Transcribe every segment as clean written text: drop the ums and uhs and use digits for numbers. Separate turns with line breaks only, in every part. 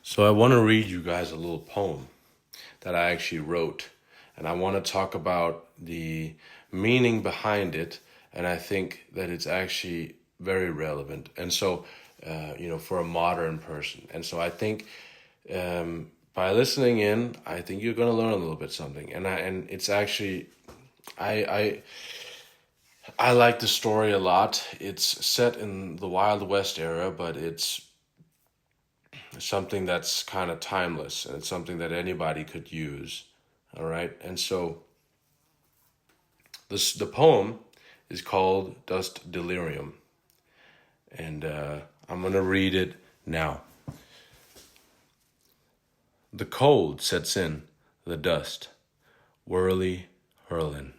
So I want to read you guys a little poem that I actually wrote, and I want to talk about the meaning behind it, and I think that it's actually very relevant. And so, for a modern person. And so I think by listening in, I think you're going to learn a little bit something. And it's actually I I like the story a lot. It's set in the Wild West era, but it's something that's kind of timeless and it's something that anybody could use. All right. And so the poem is called Dust Delirium. And I'm going to read it now. The cold sets in, the dust, whirly hurling.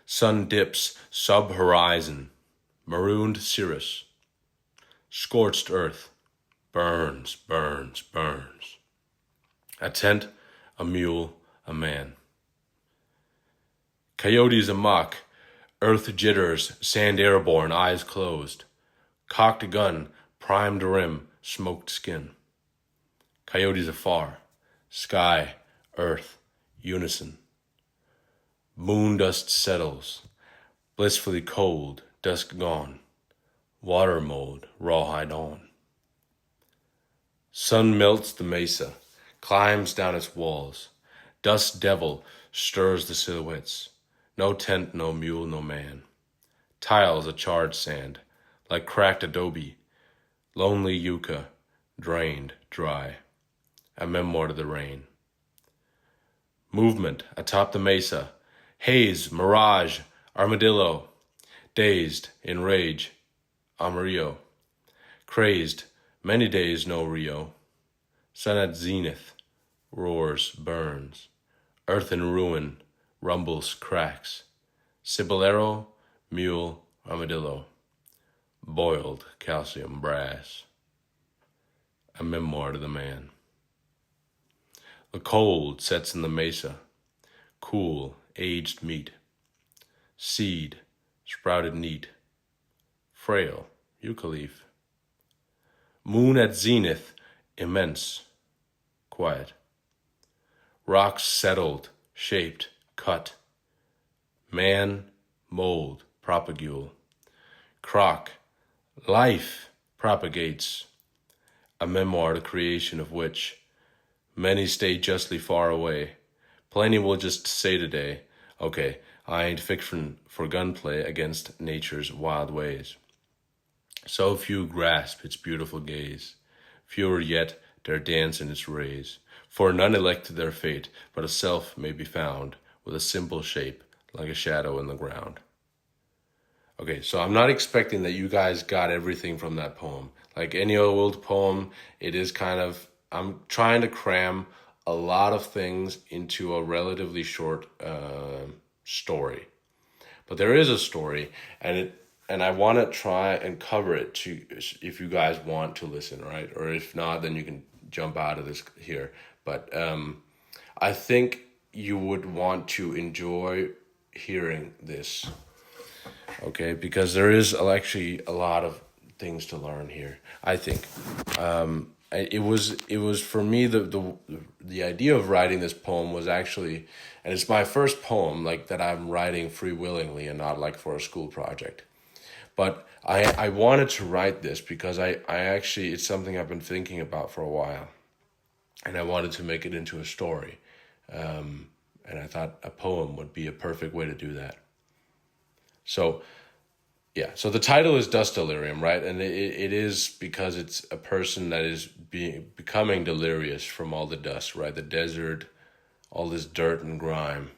Sun dips sub-horizon, marooned cirrus. Scorched earth, burns, burns, burns. A tent, a mule, a man. Coyotes amok, earth jitters, sand airborne, eyes closed. Cocked gun, primed rim, smoked skin. Coyotes afar, sky, earth, unison. Moon dust settles, blissfully cold, dusk gone. Water mold, rawhide on. Sun melts the mesa, climbs down its walls. Dust devil stirs the silhouettes. No tent, no mule, no man. Tiles of charred sand, like cracked adobe. Lonely yucca, drained, dry. A memoir to the rain. Movement atop the mesa. Haze, mirage, armadillo. Dazed, in rage, Amarillo. Crazed, many days no Rio. Sun at zenith, roars, burns. Earth in ruin, rumbles, cracks. Cibolero, mule, armadillo. Boiled calcium brass. A memoir to the man. The cold sets in the mesa. Cool, aged meat. Seed, sprouted neat. Frail, yucca leaf. Moon at zenith, immense, quiet. Rocks settled, shaped, cut. Man, mold, propagule. Croc, life propagates. A memoir, the creation of which many stay justly far away. Plenty will just say today, okay, I ain't fiction for gunplay against nature's wild ways. So few grasp its beautiful gaze, fewer yet dare dance in its rays. For none elect their fate, but a self may be found with a simple shape, like a shadow in the ground. Okay, so I'm not expecting that you guys got everything from that poem. Like any old poem, it is kind of, I'm trying to cram a lot of things into a relatively short story. But there is a story, and I want to try and cover it to if you guys want to listen, right? Or if not, then you can jump out of this here. But I think you would want to enjoy hearing this, okay? Because there is actually a lot of things to learn here. I think it was for me the idea of writing this poem was actually, and it's my first poem like that I'm writing free willingly and not like for a school project. But I wanted to write this because I actually, it's something I've been thinking about for a while. And I wanted to make it into a story. And I thought a poem would be a perfect way to do that. So, yeah. So the title is Dust Delirium, right? And it is because it's a person that is becoming delirious from all the dust, right? The desert, all this dirt and grime.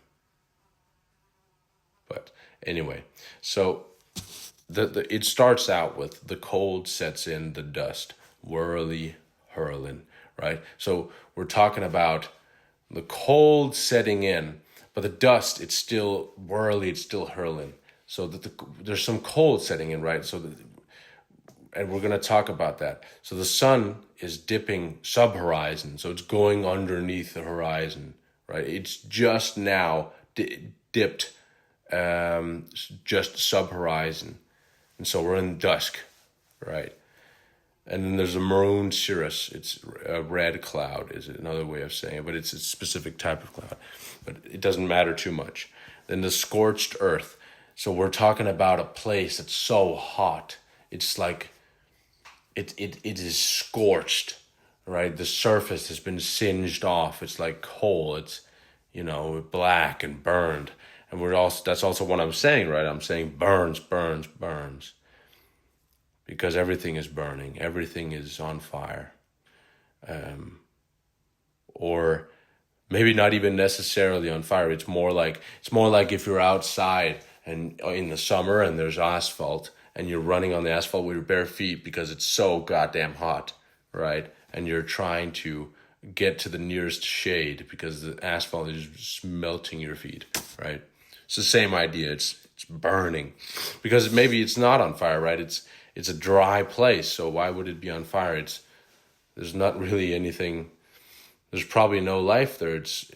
But anyway, so it starts out with the cold sets in, the dust, whirly, hurling, right? So we're talking about the cold setting in, but the dust, it's still whirly, it's still hurling. So there's some cold setting in, right? And we're going to talk about that. So the sun is dipping sub-horizon, so it's going underneath the horizon, right? It's just now dipped just sub-horizon. And so we're in dusk, right? And then there's a maroon cirrus. It's a red cloud, is another way of saying it, but it's a specific type of cloud. But it doesn't matter too much. Then the scorched earth. So we're talking about a place that's so hot. It's like it is scorched, right? The surface has been singed off. It's like coal. It's, black and burned. And that's also what I'm saying, right? I'm saying burns, burns, burns. Because everything is burning. Everything is on fire. Or maybe not even necessarily on fire. It's more like if you're outside and in the summer and there's asphalt and you're running on the asphalt with your bare feet because it's so goddamn hot, right? And you're trying to get to the nearest shade because the asphalt is just melting your feet, right? It's the same idea. It's burning because maybe it's not on fire, right? It's a dry place, so why would it be on fire? There's not really anything. There's probably no life there. It's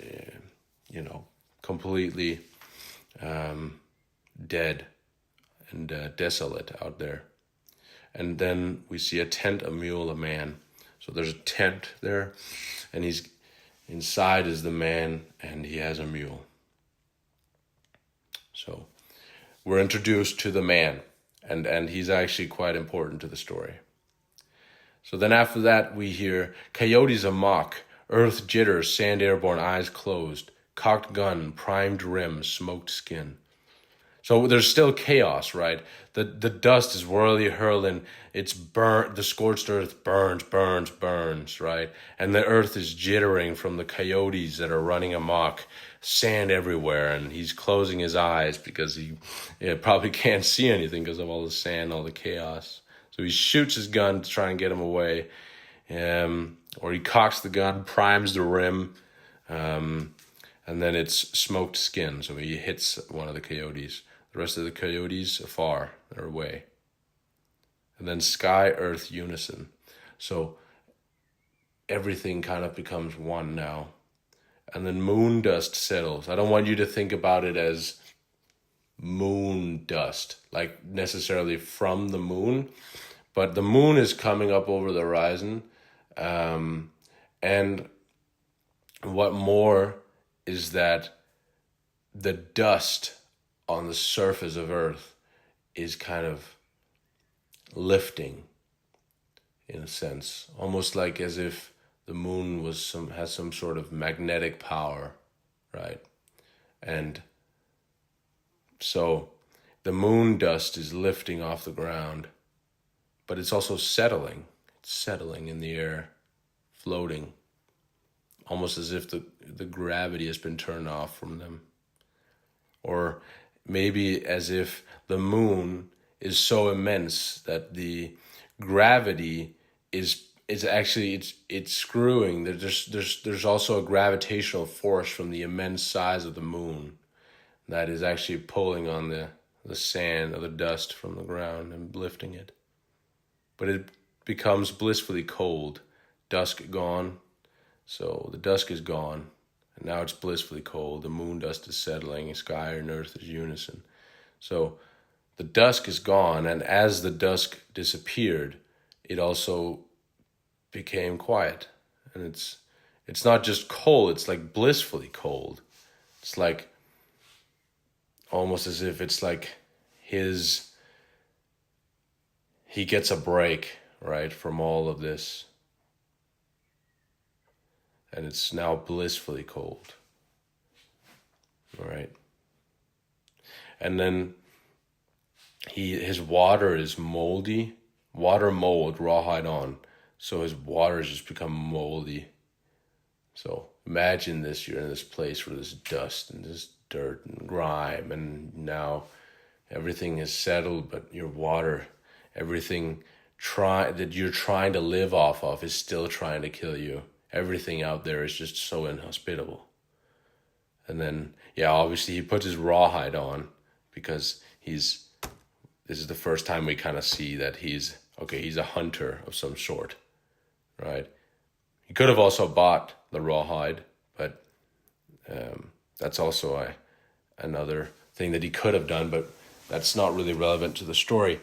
completely dead and desolate out there. And then we see a tent, a mule, a man. So there's a tent there, and inside is the man, and he has a mule. So we're introduced to the man, and he's actually quite important to the story. So then after that, we hear coyotes amok, earth jitters, sand airborne, eyes closed, cocked gun, primed rim, smoked skin. So there's still chaos, right? The dust is whirly hurling. It's burnt. The scorched earth burns, burns, burns, right? And the earth is jittering from the coyotes that are running amok. Sand everywhere, and he's closing his eyes because he probably can't see anything because of all the sand, all the chaos. So he shoots his gun to try and get him away, or he cocks the gun, primes the rim, and then it's smoked skin. So he hits one of the coyotes. The rest of the coyotes afar, they're away. And then sky, earth, unison. So everything kind of becomes one now. And then moon dust settles. I don't want you to think about it as moon dust, like necessarily from the moon, but the moon is coming up over the horizon. And what more is that the dust on the surface of Earth is kind of lifting, in a sense, almost like as if the moon has some sort of magnetic power, right? And so the moon dust is lifting off the ground, but it's also settling. It's settling in the air, floating, almost as if the gravity has been turned off from them. Or maybe as if the moon is so immense that the gravity is actually it's screwing. There's also a gravitational force from the immense size of the moon that is actually pulling on the sand or the dust from the ground and lifting it. But it becomes blissfully cold. Dusk gone. So the dusk is gone. And now it's blissfully cold. The moon dust is settling. Sky and earth is unison. So the dusk is gone. And as the dusk disappeared, it also became quiet. And it's not just cold. It's like blissfully cold. It's like almost as if it's like he gets a break, right, from all of this. And it's now blissfully cold. All right. And then his water is moldy, water mold, rawhide on. So his water has just become moldy. So imagine this, you're in this place where there's dust and there's dirt and grime, and now everything is settled, but your water, everything that you're trying to live off of is still trying to kill you. Everything out there is just so inhospitable. And then, obviously he puts his rawhide on because this is the first time we kind of see that he's a hunter of some sort, right? He could have also bought the rawhide, but that's also another thing that he could have done, but that's not really relevant to the story.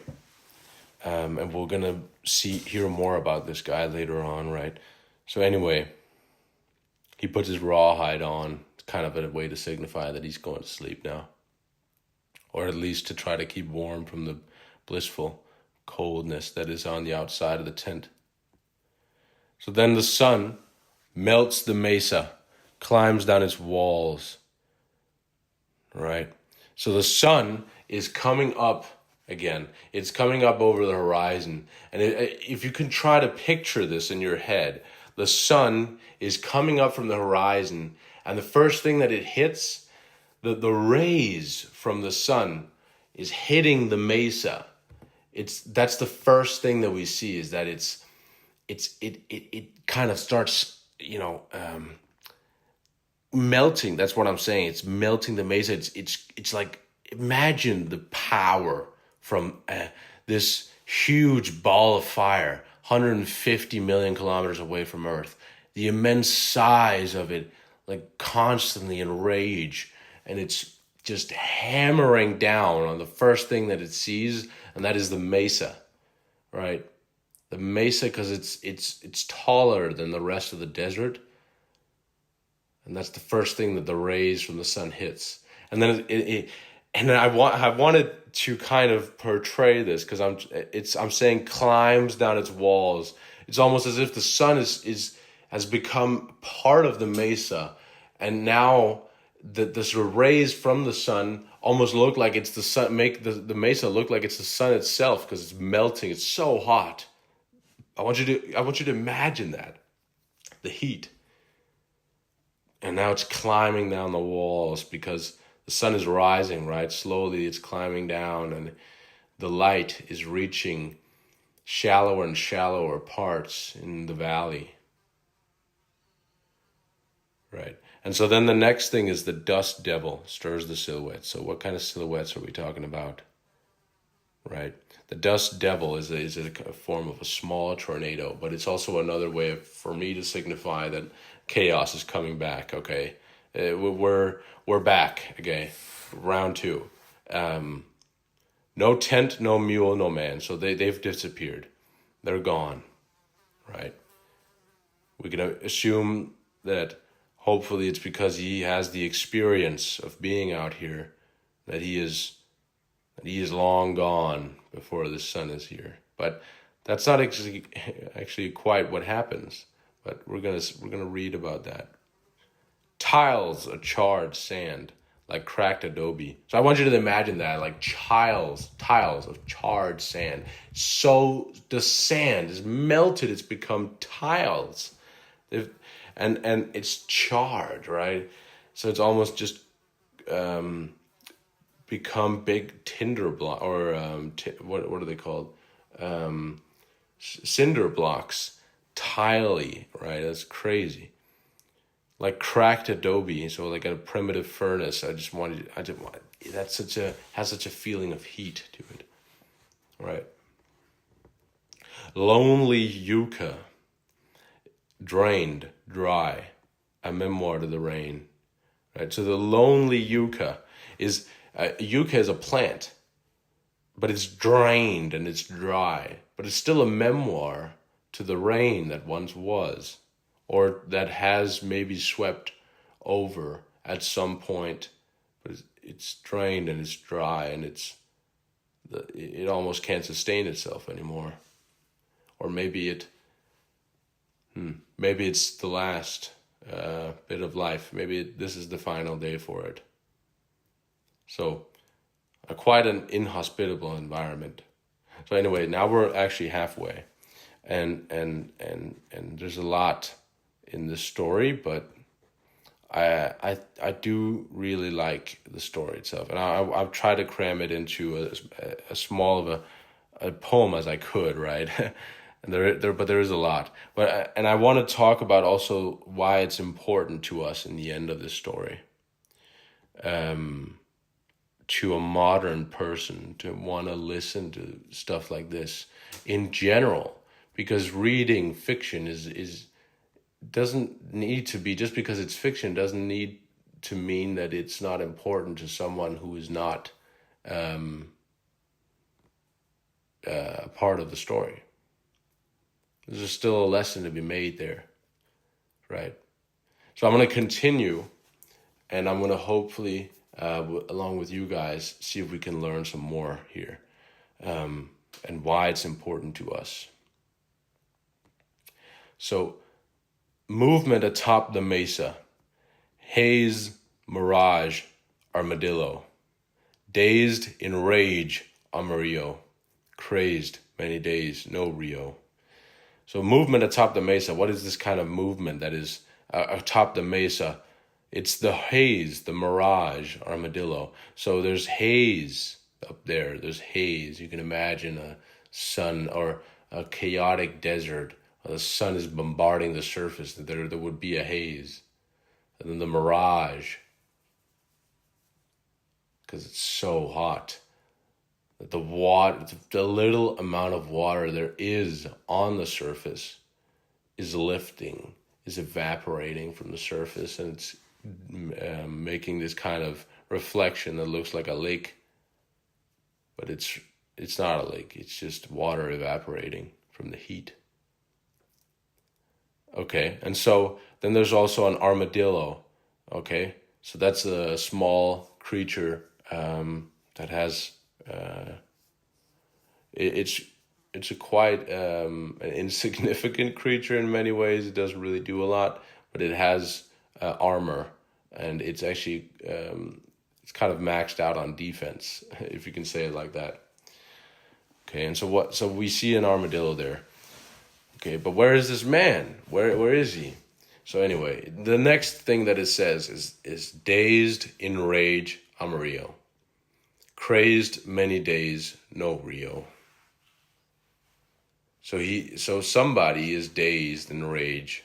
And we're going to hear more about this guy later on, right? So anyway, he puts his rawhide on. It's kind of a way to signify that he's going to sleep now, or at least to try to keep warm from the blissful coldness that is on the outside of the tent. So then the sun melts the mesa, climbs down its walls, right? So the sun is coming up again. It's coming up over the horizon. And if you can try to picture this in your head, the sun is coming up from the horizon, and the first thing that it hits, the rays from the sun is hitting the mesa. That's the first thing that we see, is that it kind of starts, melting. That's what I'm saying. It's melting the mesa. It's like, imagine the power from this huge ball of fire, 150 million kilometers away from Earth. The immense size of it, like constantly in rage, and it's just hammering down on the first thing that it sees, and that is the mesa, right? The mesa, because it's taller than the rest of the desert, and that's the first thing that the rays from the sun hits. And then I wanted to kind of portray this, because I'm saying climbs down its walls. It's almost as if the sun has become part of the mesa, and now the sort of rays from the sun almost look like it's the sun, make the mesa look like it's the sun itself, because it's melting. It's so hot. I want you to imagine that, the heat. And now it's climbing down the walls because the sun is rising, right? Slowly it's climbing down, and the light is reaching shallower and shallower parts in the valley, right? And so then the next thing is the dust devil stirs the silhouettes. So what kind of silhouettes are we talking about, right? The dust devil is a form of a small tornado, but it's also another way for me to signify that chaos is coming back. Okay, we're back. Okay, round 2. No tent, no mule, no man. So they've disappeared. They're gone, right? We can assume that hopefully it's because he has the experience of being out here, that he is long gone before the sun is here. But that's not actually quite what happens. But we're gonna read about that. Tiles of charred sand, like cracked adobe. So I want you to imagine that, like tiles of charred sand. So the sand is melted; it's become tiles, and it's charred, right? So it's almost just become big tinder block, or what are they called? Cinder blocks, tiley, right? That's crazy. Like cracked adobe, so like a primitive furnace. Has such a feeling of heat to it, right? Lonely yucca, drained, dry, a memoir to the rain, right? So the lonely yucca is a plant, but it's drained and it's dry, but it's still a memoir to the rain that once was, or that has maybe swept over at some point, but it's drained and it's dry, and it almost can't sustain itself anymore. Or maybe it's the last bit of life. Maybe this is the final day for it. So, quite an inhospitable environment. So anyway, now we're actually halfway, and there's a lot in this story, but I do really like the story itself, and I've tried to cram it into a small of a poem as I could, right? And but there is a lot. And I want to talk about also why it's important to us in the end of this story. To a modern person to want to listen to stuff like this in general, because reading fiction doesn't need to be, just because it's fiction doesn't need to mean that it's not important to someone who is not part of the story. There's still a lesson to be made there, right? So I'm going to continue, and I'm going to hopefully, along with you guys, see if we can learn some more here, and why it's important to us. So, movement atop the mesa, haze, mirage, armadillo, dazed in rage, Amarillo, crazed, many days, no Rio. So movement atop the mesa, what is this kind of movement that is atop the mesa? It's the haze, the mirage, armadillo. So there's haze up there. There's haze. You can imagine a sun or a chaotic desert. The sun is bombarding the surface. There would be a haze. And then the mirage, because it's so hot. The water, the little amount of water there is on the surface is lifting, is evaporating from the surface, and it's making this kind of reflection that looks like a lake, but it's not a lake. It's just water evaporating from the heat. Okay, and so then there's also an armadillo. Okay, so that's a small creature that has. It's a quite an insignificant creature in many ways. It doesn't really do a lot, but it has armor, and it's actually it's kind of maxed out on defense, if you can say it like that. Okay, and so what? So we see an armadillo there. Okay, but where is this man? Where is he? So anyway, the next thing that it says is dazed in rage, Amarillo. Crazed many days, no Rio. So somebody is dazed in rage,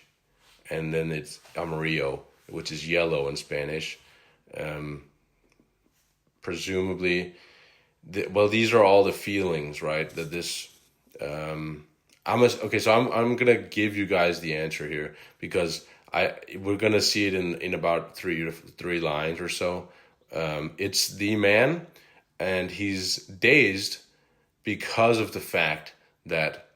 and then it's Amarillo, which is yellow in Spanish. Presumably, these are all the feelings, right? That this, so I'm gonna give you guys the answer here, because we're gonna see it in about three lines or so. It's the man. And he's dazed because of the fact that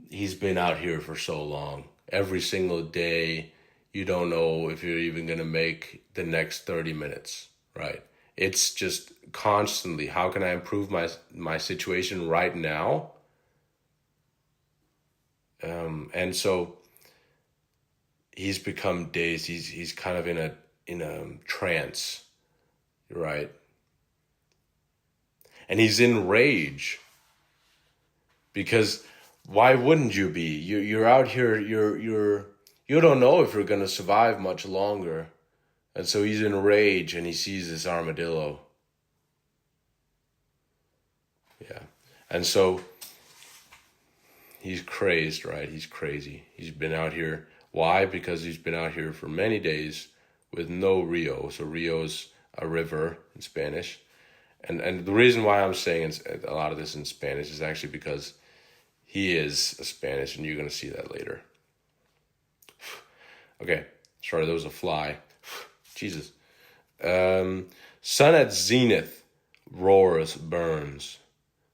he's been out here for so long. Every single day, you don't know if you're even going to make the next 30 minutes, right? It's just constantly, how can I improve my situation right now? And so he's become dazed. He's kind of in a trance. Right. And he's in rage. Because why wouldn't you be? You're out here, you don't know if you're gonna survive much longer. And so he's in rage and he sees this armadillo. Yeah. And so he's crazed, right? He's crazy. He's been out here. Why? Because he's been out here for many days with no Rio. So Rio's a river in Spanish. And the reason why I'm saying a lot of this in Spanish is actually because he is a Spanish, and you're going to see that later. Okay, sorry, there was a fly. Jesus. Sun at zenith, roars, burns.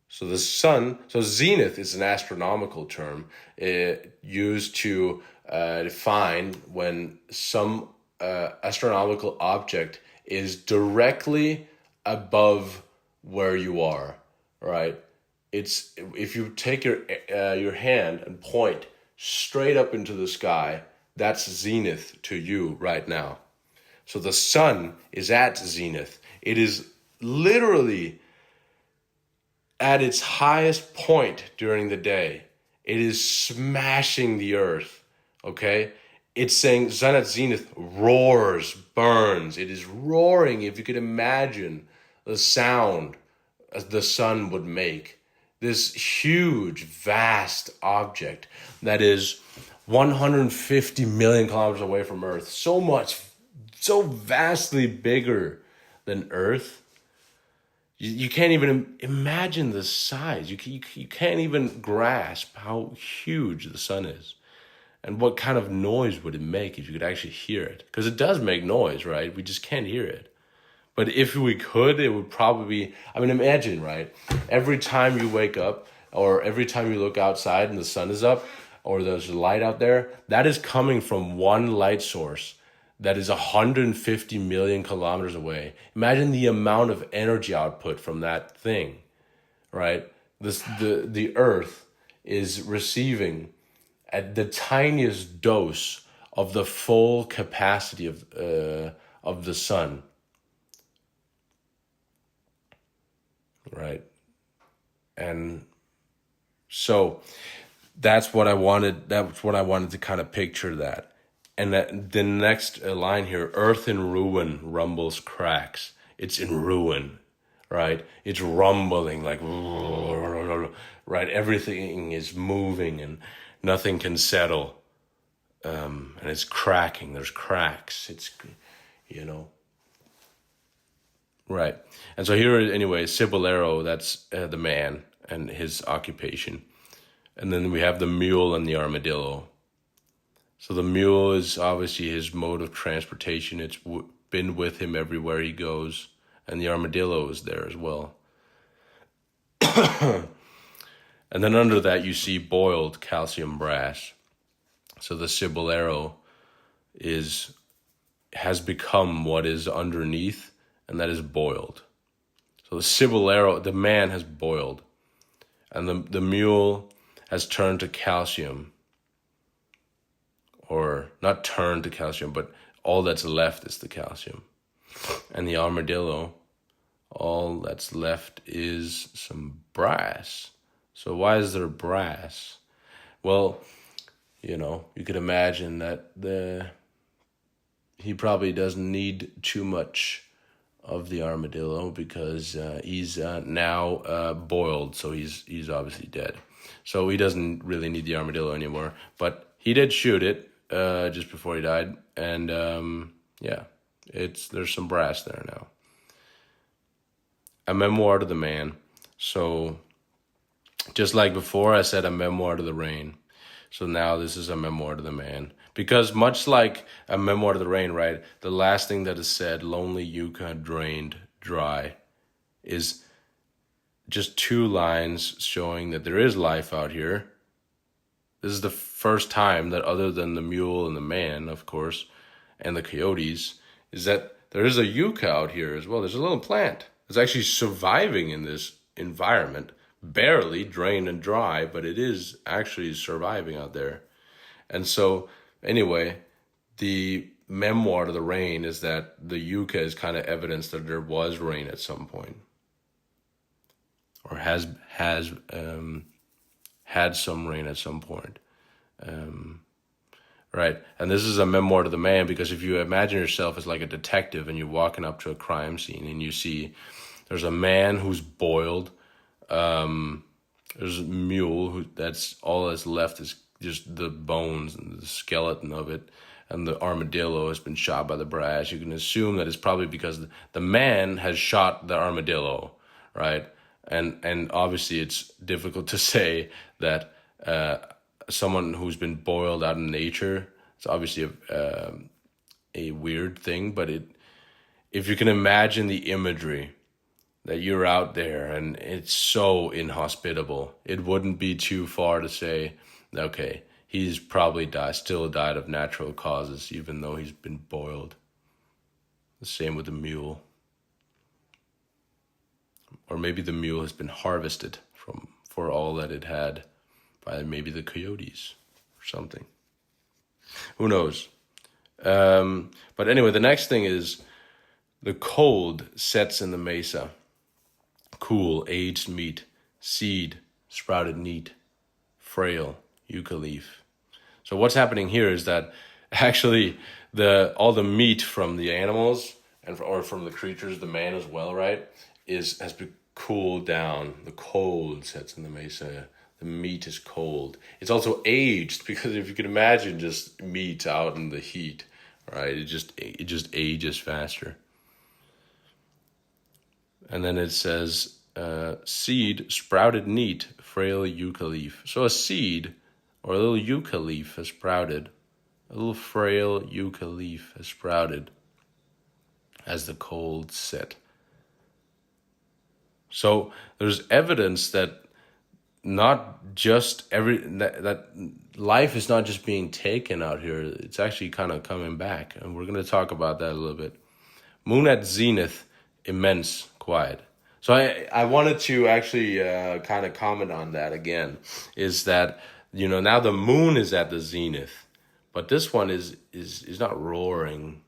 So the sun, so zenith is an astronomical term used to define when some astronomical object is directly above where you are, right? It's if you take your hand and point straight up into the sky, that's zenith to you right now. So the sun is at zenith. It is literally at its highest point during the day. It is smashing the earth, okay? It's saying sun at zenith roars, burns. It is roaring. If you could imagine the sound the sun would make. This huge, vast object that is 150 million kilometers away from Earth. So vastly bigger than Earth. You can't even imagine the size. You can't even grasp how huge the sun is. And what kind of noise would it make if you could actually hear it? Because it does make noise, right? We just can't hear it. But if we could, it would probably be, imagine, right? Every time you wake up, or every time you look outside and the sun is up, or there's light out there, that is coming from one light source that is 150 million kilometers away. Imagine the amount of energy output from that thing, right? The Earth is receiving at the tiniest dose of the full capacity of the sun, right? And so that's what I wanted. That's what I wanted to kind of picture that. And that the next line here: Earth in ruin, rumbles, cracks. It's in ruin, right? It's rumbling like, right? Everything is moving and nothing can settle. And it's cracking. There's cracks. It's, you know, right. And so here, anyway, Cibolero, that's the man and his occupation. And then we have the mule and the armadillo. So the mule is obviously his mode of transportation. It's been with him everywhere he goes. And the armadillo is there as well. And then under that, you see boiled calcium brass. So the Cibolero has become what is underneath, and that is boiled. So the Cibolero, the man has boiled, and the mule has turned to calcium, or not turned to calcium, but all that's left is the calcium. And the armadillo, all that's left is some brass. So why is there brass? Well, you know, you could imagine that he probably doesn't need too much of the armadillo because he's now boiled, so he's obviously dead. So he doesn't really need the armadillo anymore. But he did shoot it just before he died, and yeah, there's some brass there now. A memoir to the man. So just like before, I said a memoir to the rain. So now this is a memoir to the man. Because much like a memoir to the rain, right, the last thing that is said, lonely Yucca drained dry, is just 2 lines showing that there is life out here. This is the first time that, other than the mule and the man, of course, and the coyotes, is that there is a yucca out here as well. There's a little plant that's actually surviving in this environment, barely drained and dry, but it is actually surviving out there. And so, anyway, the memoir to the rain is that the yucca is kind of evidence that there was rain at some point, or has had some rain at some point. Right. And this is a memoir to the man, because if you imagine yourself as like a detective and you're walking up to a crime scene and you see there's a man who's boiled, there's a mule that's all that's left is just the bones and the skeleton of it, and the armadillo has been shot by the brass. You can assume that it's probably because the man has shot the armadillo, right? And obviously it's difficult to say that someone who's been boiled out in nature, it's obviously a weird thing, but if you can imagine the imagery that you're out there and it's so inhospitable, it wouldn't be too far to say, okay, he's probably still died of natural causes, even though he's been boiled. The same with the mule. Or maybe the mule has been harvested for all that it had by maybe the coyotes or something. Who knows? But anyway, the next thing is the cold sets in the mesa. Cool, aged meat, seed, sprouted neat, frail, yucca leaf. So what's happening here is that actually all the meat from the animals or from the creatures, the man as well, right, has been cooled down. The cold sets in the mesa. The meat is cold. It's also aged, because if you can imagine just meat out in the heat, right, it just ages faster. And then it says, seed, sprouted neat, frail yucca leaf. So a seed or a little yucca leaf has sprouted. A little frail yucca leaf has sprouted as the cold set. So there's evidence that not just that life is not just being taken out here. It's actually kind of coming back, and we're going to talk about that a little bit. Moon at zenith, immense quiet. So I wanted to actually kind of comment on that again. Is that now the moon is at the zenith, but this one is not roaring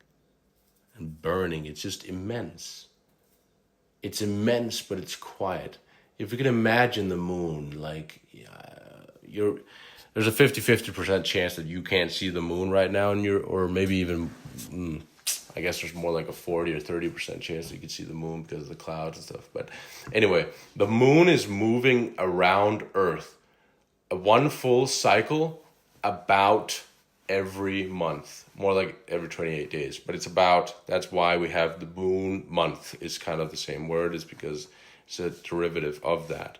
and burning. It's just immense. It's immense, but it's quiet. If you can imagine the moon, like there's a 50% chance that you can't see the moon right now, and or maybe even, I guess there's more like a 40 or 30% chance that you can see the moon because of the clouds and stuff. But anyway, the moon is moving around Earth, one full cycle about every month, more like every 28 days. But that's why we have the moon month is kind of the same word, is because it's a derivative of that.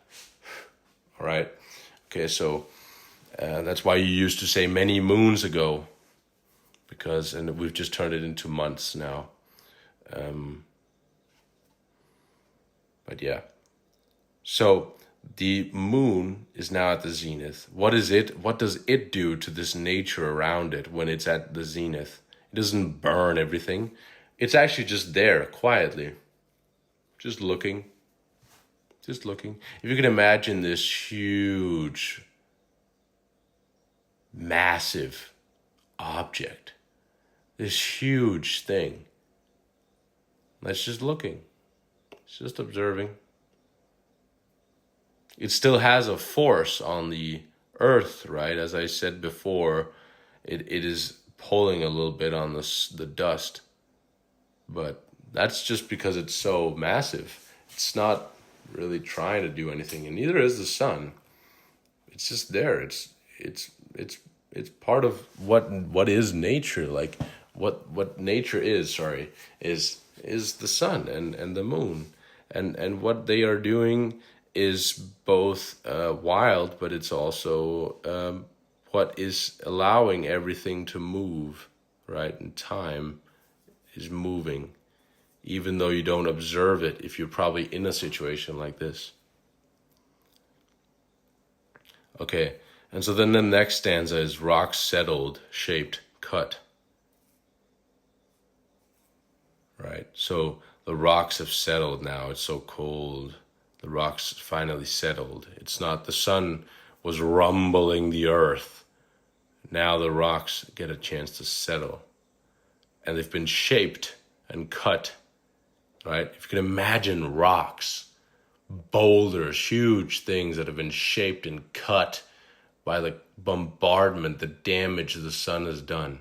All right. Okay, so that's why you used to say many moons ago, and we've just turned it into months now. But yeah. So the moon is now at the zenith. What is it? What does it do to this nature around it when it's at the zenith? It doesn't burn everything. It's actually just there quietly, just looking. Just looking. If you can imagine this huge, massive object, this huge thing, that's just looking. It's just observing. It still has a force on the earth, right? As I said before, it is pulling a little bit on the dust. But that's just because it's so massive. It's not really trying to do anything, and neither is the sun. It's just there. It's part of what is nature. Like what nature is, is the sun and the moon. And what they are doing is both wild, but it's also what is allowing everything to move, right? And time is moving, even though you don't observe it if you're probably in a situation like this. Okay, and so then the next stanza is rocks settled, shaped, cut. Right, so the rocks have settled now. It's so cold. The rocks finally settled. It's not, the sun was rumbling the earth. Now the rocks get a chance to settle. And they've been shaped and cut, right? If you can imagine rocks, boulders, huge things that have been shaped and cut by the bombardment, the damage the sun has done.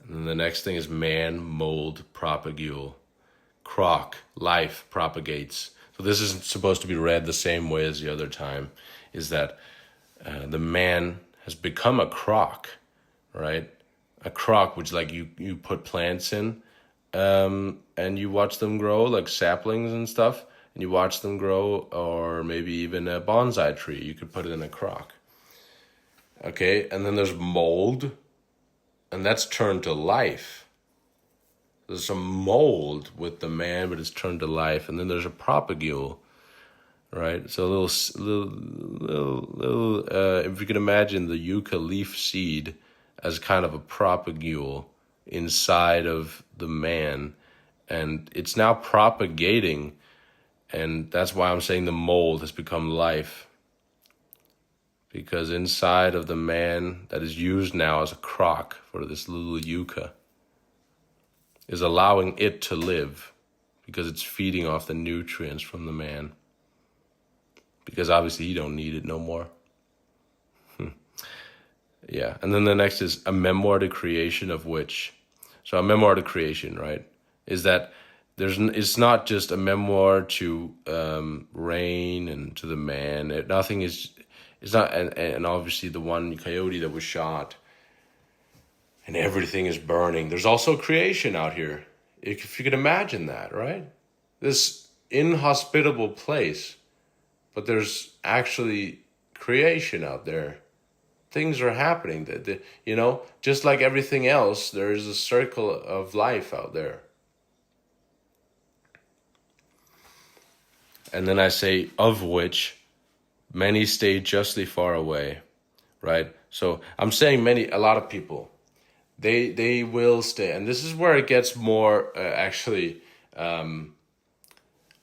And then the next thing is man, mold, propagule. Croc, life propagates. So this isn't supposed to be read the same way as the other time, is that the man has become a croc, right? A croc, which like you put plants in, and you watch them grow, like saplings and stuff, and you watch them grow, or maybe even a bonsai tree. You could put it in a crock. Okay, and then there's mold, and that's turned to life. There's some mold with the man, but it's turned to life. And then there's a propagule, right? So a little if you can imagine the yucca leaf seed as kind of a propagule inside of the man, and it's now propagating, and that's why I'm saying the mold has become life. Because inside of the man that is used now as a crock for this little yucca is allowing it to live, because it's feeding off the nutrients from the man. Because obviously you don't need it no more. Yeah, and then the next is a memoir to creation of which. So a memoir to creation, right, is that it's not just a memoir to rain and to the man. Nothing is, it's not, and obviously the one coyote that was shot and everything is burning. There's also creation out here. If you could imagine that, right? This inhospitable place, but there's actually creation out there. Things are happening. Just like everything else, there is a circle of life out there. And then I say, of which many stay justly far away, right? So I'm saying a lot of people, they will stay. And this is where it gets more,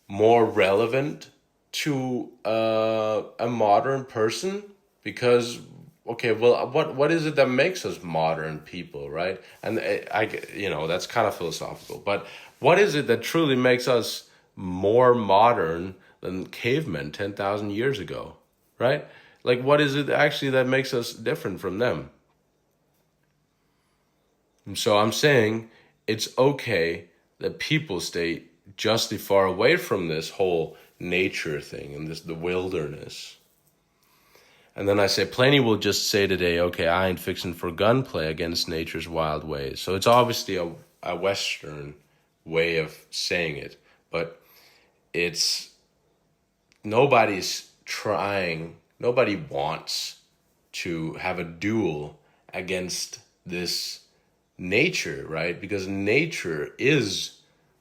more relevant to a modern person, because okay, well, what is it that makes us modern people, right? And that's kind of philosophical, but what is it that truly makes us more modern than cavemen 10,000 years ago, right? Like, what is it actually that makes us different from them? And so I'm saying it's okay that people stay justly far away from this whole nature thing and the wilderness. And then I say, plenty will just say today, okay, I ain't fixing for gunplay against nature's wild ways. So it's obviously a Western way of saying it, but it's nobody wants to have a duel against this nature, right? Because nature is,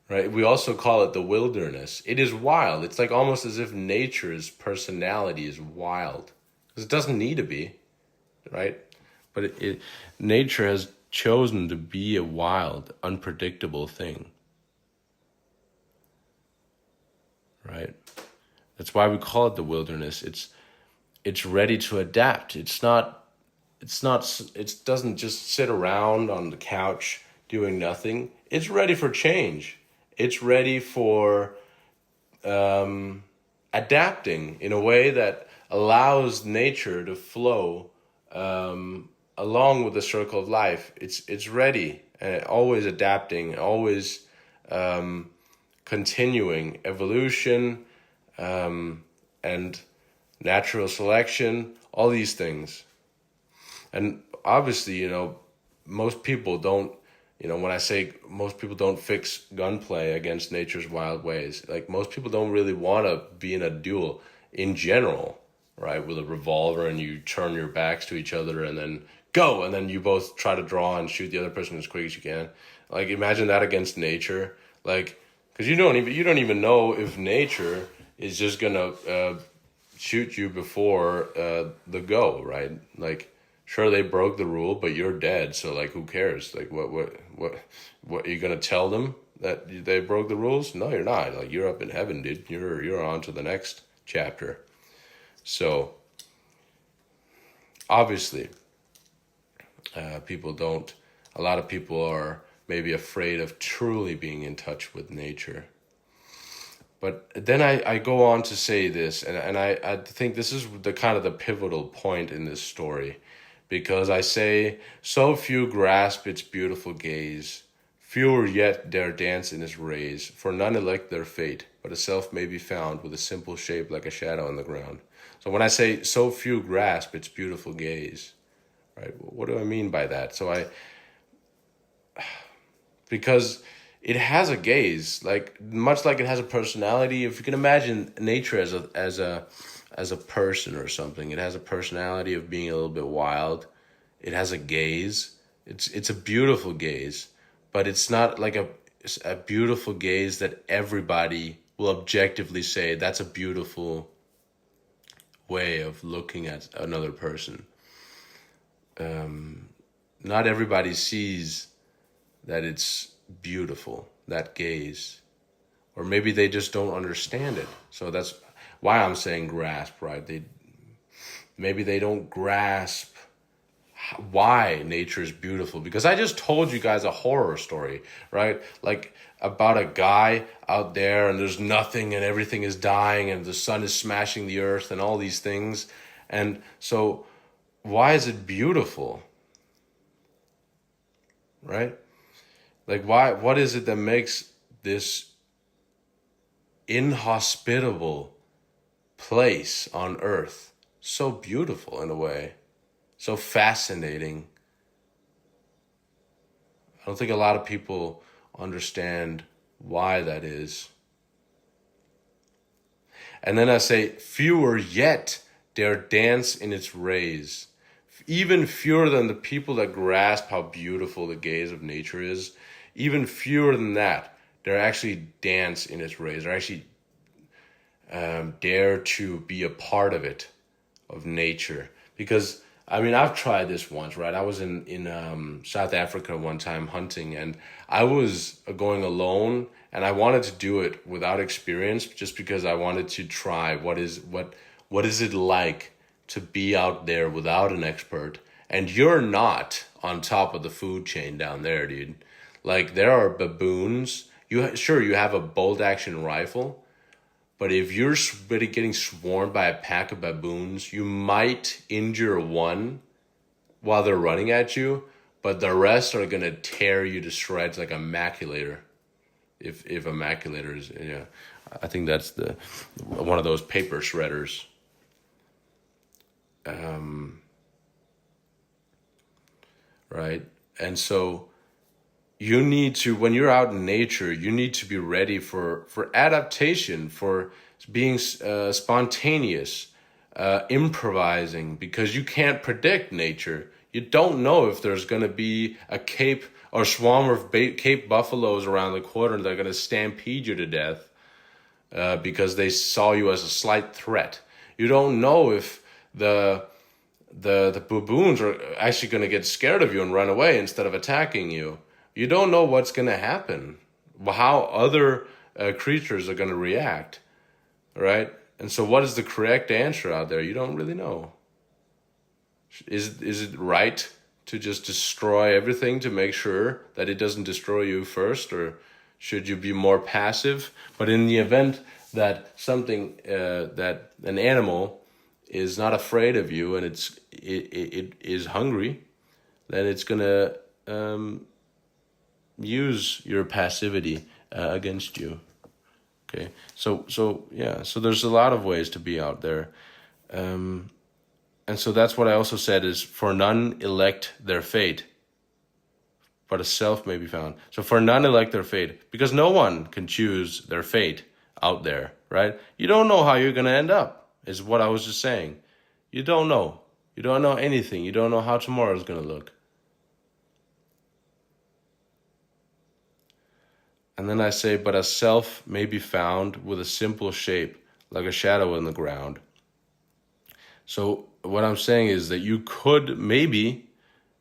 right? We also call it the wilderness. It is wild. It's like almost as if nature's personality is wild. Because it doesn't need to be, right? But nature has chosen to be a wild, unpredictable thing, right? That's why we call it the wilderness. It's ready to adapt. It doesn't just sit around on the couch doing nothing. It's ready for change. It's ready for adapting in a way that allows nature to flow along with the circle of life. It's ready, always adapting, always continuing evolution and natural selection, all these things. And obviously, most people don't, when I say most people don't fix gunplay against nature's wild ways, like most people don't really want to be in a duel in general, right? With a revolver and you turn your backs to each other and then go, and then you both try to draw and shoot the other person as quick as you can. Like, imagine that against nature. Like, because you don't even know if nature is just gonna shoot you before the go, right? Like, sure, they broke the rule, but you're dead, so like, who cares? Like, what are you gonna tell them that they broke the rules? No, you're not. Like, you're up in heaven, dude. You're on to the next chapter. So obviously, a lot of people are maybe afraid of truly being in touch with nature. But then I go on to say this, and I think this is the kind of the pivotal point in this story, because I say, so few grasp its beautiful gaze, fewer yet dare dance in its rays, for none elect their fate, but a self may be found with a simple shape like a shadow on the ground. So when I say so few grasp its beautiful gaze, right, what do I mean by that? Because it has a gaze, like much like it has a personality. If you can imagine nature as a person or something, it has a personality of being a little bit wild. It has a gaze. It's a beautiful gaze, but it's not like a beautiful gaze that everybody will objectively say that's a beautiful way of looking at another person. Not everybody sees that it's beautiful, that gaze. Or maybe they just don't understand it. So that's why I'm saying grasp, right? Maybe they don't grasp why nature is beautiful. Because I just told you guys a horror story, right? Like about a guy out there and there's nothing and everything is dying and the sun is smashing the earth and all these things. And so why is it beautiful? Right? Like, what is it that makes this inhospitable place on earth so beautiful in a way, so fascinating? I don't think a lot of people understand why that is. And then I say, fewer yet dare dance in its rays. Even fewer than the people that grasp how beautiful the gaze of nature is, even fewer than that, they're actually dance in its rays. They're actually dare to be a part of it, of nature. Because I mean, I've tried this once, right? I was in South Africa one time hunting, and I was going alone, and I wanted to do it without experience, just because I wanted to try what is it like to be out there without an expert, and you're not on top of the food chain down there, dude. Like, there are baboons. Sure, you have a bolt action rifle, but if you're getting swarmed by a pack of baboons, you might injure one while they're running at you, but the rest are gonna tear you to shreds like a maculator. If a maculator is, yeah, I think that's the one of those paper shredders. Right? And so you need to, when you're out in nature, you need to be ready for adaptation, for being spontaneous, improvising, because you can't predict nature. You don't know if there's going to be a cape or swarm of cape buffaloes around the corner that are going to stampede you to death because they saw you as a slight threat. You don't know if the baboons are actually going to get scared of you and run away instead of attacking you. You don't know what's going to happen, how other creatures are going to react, right? And so what is the correct answer out there? You don't really know. Is it right to just destroy everything to make sure that it doesn't destroy you first, or should you be more passive? But in the event that something, that an animal is not afraid of you and it is hungry, then it's gonna use your passivity against you. Okay, so yeah, so there's a lot of ways to be out there, and so that's what I also said is, for none elect their fate, but a self may be found. So for none elect their fate, because no one can choose their fate out there, right? You don't know how you're gonna end up, is what I was just saying. You don't know. You don't know anything. You don't know how tomorrow's gonna look. And then I say, but a self may be found with a simple shape, like a shadow in the ground. So what I'm saying is that you could maybe,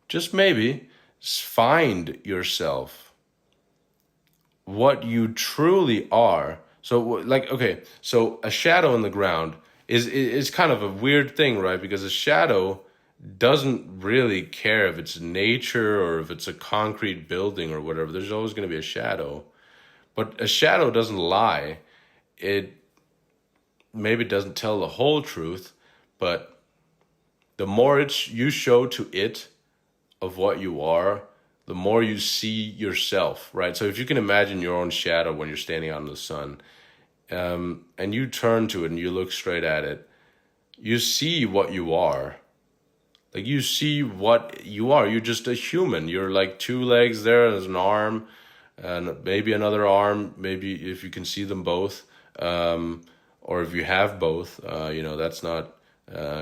just maybe, find yourself, what you truly are. So like, okay, so a shadow in the ground is kind of a weird thing, right? Because a shadow doesn't really care if it's nature or if it's a concrete building or whatever. There's always going to be a shadow. But a shadow doesn't lie. It maybe doesn't tell the whole truth, but the more you show to it of what you are, the more you see yourself, right? So if you can imagine your own shadow when you're standing out in the sun, and you turn to it and you look straight at it, you see what you are. Like, you see what you are. You're just a human. You're like two legs there, there's an arm, and maybe another arm, maybe if you can see them both, or if you have both, that's not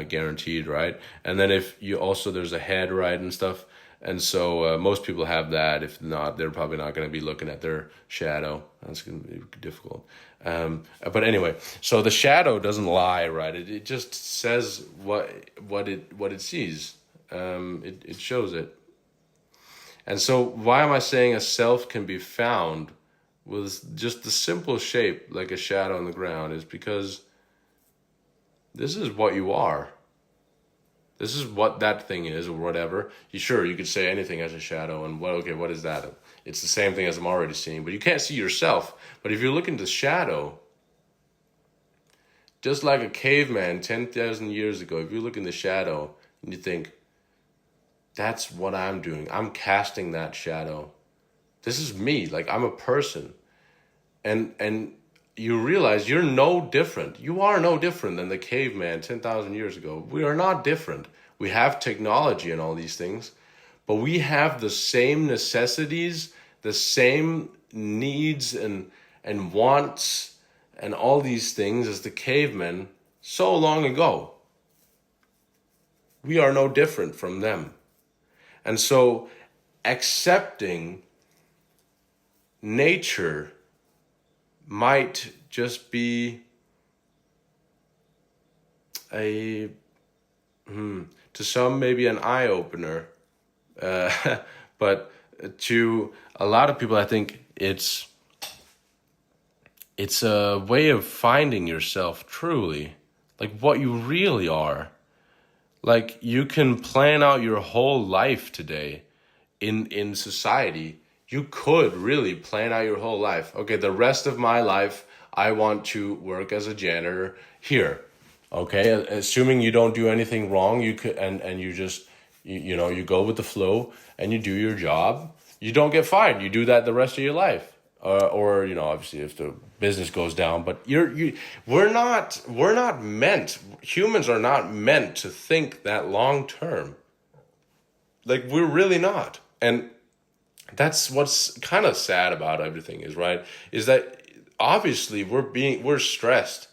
guaranteed, right? And then if you also, there's a head, right, and stuff. And so most people have that. If not, they're probably not going to be looking at their shadow. That's going to be difficult. But anyway, so the shadow doesn't lie, right? It just says what it sees. It shows it. And so why am I saying a self can be found with just the simple shape like a shadow on the ground, is because this is what you are. This is what that thing is, or whatever. You could say anything as a shadow, and what is that? It's the same thing as I'm already seeing, but you can't see yourself. But if you look into shadow, just like a caveman 10,000 years ago, if you look in the shadow and you think, that's what I'm doing. I'm casting that shadow. This is me. Like, I'm a person. And you realize you're no different. You are no different than the caveman 10,000 years ago. We are not different. We have technology and all these things, but we have the same necessities, the same needs and wants and all these things as the cavemen so long ago. We are no different from them. And so accepting nature might just be a to some maybe an eye opener, but to a lot of people, I think it's a way of finding yourself truly, like what you really are. Like you can plan out your whole life today in society. You could really plan out your whole life. Okay, the rest of my life I want to work as a janitor here. Okay, assuming you don't do anything wrong, you could and you just you know, you go with the flow and you do your job. You don't get fired. You do that the rest of your life. Or you know, obviously if the business goes down, but we're not meant, humans are not meant to think that long term. Like we're really not. And that's what's kind of sad about everything is, right, is that obviously we're stressed,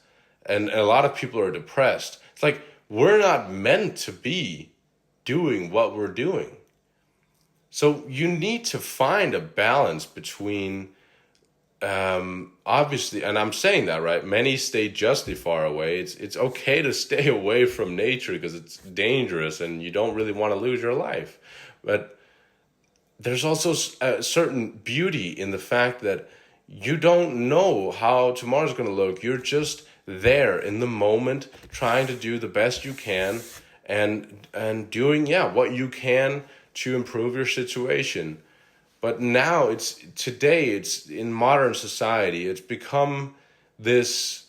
and a lot of people are depressed. It's like we're not meant to be doing what we're doing. So you need to find a balance between, obviously, and I'm saying that, right, many stay justly far away. It's okay to stay away from nature because it's dangerous and you don't really want to lose your life. But there's also a certain beauty in the fact that you don't know how tomorrow's going to look. You're just there in the moment, trying to do the best you can, and doing, yeah, what you can to improve your situation. But now today it's in modern society, it's become this,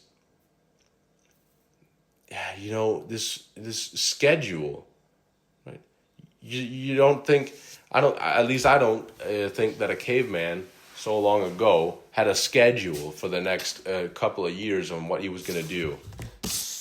yeah, you know, this schedule, right? You don't think, I don't, at least I don't think that a caveman so long ago had a schedule for the next couple of years on what he was going to do,